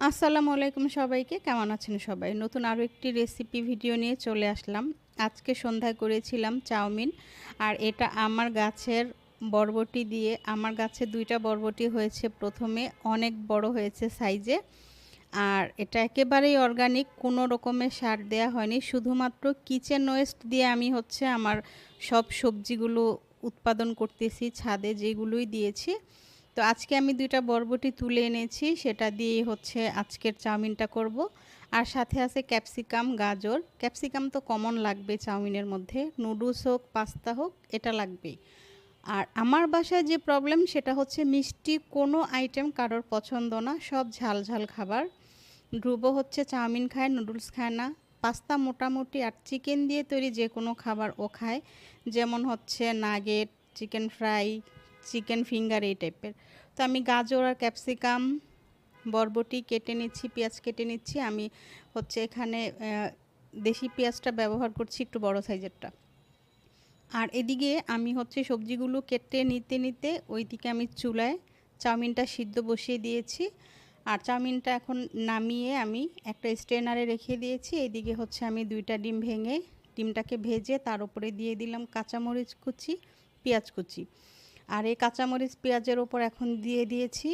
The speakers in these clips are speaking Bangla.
আসসালামু আলাইকুম সবাইকে। কেমন আছেন সবাই? নতুন আরও একটি রেসিপি ভিডিও নিয়ে চলে আসলাম। আজকে সন্ধ্যায় করেছিলাম চাউমিন। আর এটা আমার গাছের বরবটি দিয়ে। আমার গাছে ২ টা বরবটি হয়েছে প্রথমে, অনেক বড় হয়েছে সাইজে। আর এটা একেবারেই অর্গানিক, কোনো রকমের সার দেয়া হয়নি। শুধুমাত্র কিচেন ওয়েস্ট দিয়ে আমি আমার সব সবজিগুলো উৎপাদন করতেছি ছাদে, যেগুলোই দিয়েছি। তো আজকে আমি ২ টা বরবটি তুলে এনেছি, সেটা দিয়েই আজকের চাউমিনটা করব। আর সাথে আছে ক্যাপসিকাম, গাজর। ক্যাপসিকাম তো কমন লাগবে চাউমিনের মধ্যে, নুডলস হোক, পাস্তা হোক, এটা লাগবেই। আর আমার বাসায় যে প্রবলেম সেটা হচ্ছে মিষ্টি কোনো আইটেম কারোর পছন্দ না, সব ঝাল ঝাল খাবার। ধ্রুব চাউমিন খায়, নুডলস খায় না। পাস্তা মোটামুটি, আর চিকেন দিয়ে তৈরি যে কোনো খাবার ও খায়, যেমন nugget, chicken fry, chicken finger, এই টাইপের। তো আমি গাজর আর ক্যাপসিকাম, বরবটি কেটে নিচ্ছি, পেঁয়াজ কেটে নিচ্ছি। আমি এখানে দেশি পেঁয়াজটা ব্যবহার করছি, একটু বড় সাইজেরটা। আর এদিকে আমি সবজিগুলো কেটে নিতে নিতে ওইদিকে আমি চুলায় চাউমিনটা সিদ্ধ বসিয়ে দিয়েছি। আর চাউমিনটা এখন নামিয়ে আমি একটা স্ট্রেনারে রেখে দিয়েছি। এইদিকে আমি 2টা ডিম ভেঙে, ডিমটাকে ভেজে তার উপরে দিয়ে দিলাম কাঁচামরিচ কুচি, পেঁয়াজ কুচি। আর এই কাঁচামরিচ পেঁয়াজের ওপর এখন দিয়ে দিয়েছি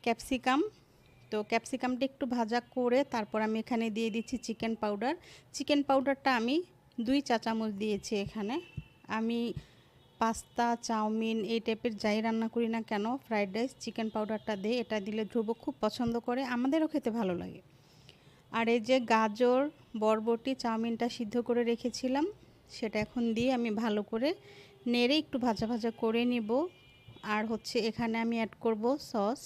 ক্যাপসিকাম। তো ক্যাপসিকামটা একটু ভাজা করে তারপর আমি এখানে দিয়ে দিচ্ছি চিকেন পাউডার। চিকেন পাউডারটা আমি 2 চা চামচ দিয়েছি এখানে। আমি পাস্তা, চাউমিন এই টাইপের যাই রান্না করি না কেন, ফ্রাইড রাইস, চিকেন পাউডারটা দিই। এটা দিলে ধ্রুব খুব পছন্দ করে, আমাদেরও খেতে ভালো লাগে। আর এই যে গাজর, বরবটি, চাউমিনটা সিদ্ধ করে রেখেছিলাম, সেটা এখন দিয়ে আমি ভালো করে নেড়ে একটু ভাজা ভাজা করে নিব। আর এখানে আমি অ্যাড করব সস।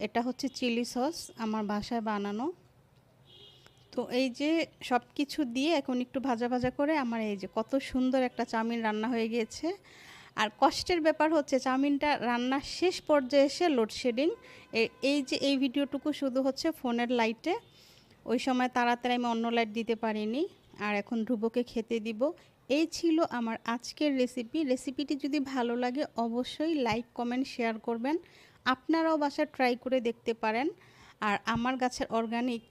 এটা চিলি সস, আমার বাসায় বানানো। তো এই যে সব কিছু দিয়ে এখন একটু ভাজা ভাজা করে আমার এই যে কত সুন্দর একটা চাউমিন রান্না হয়ে গিয়েছে। আর কষ্টের ব্যাপার চাউমিনটা রান্নার শেষ পর্যায়ে এসে লোডশেডিং। এই যে এই ভিডিওটুকু শুধু ফোনের লাইটে, ওই সময় তাড়াতাড়ি আমি অন্য লাইট দিতে পারিনি। আর এখন ধ্রুবকে খেতে দিব। এই ছিল আমার আজকের রেসিপিটি যদি ভালো লাগে অবশ্যই লাইক, কমেন্ট, শেয়ার করবেন। আপনারাও বাসায় ট্রাই করে দেখতে পারেন। আর আমার গাছের অর্গানিক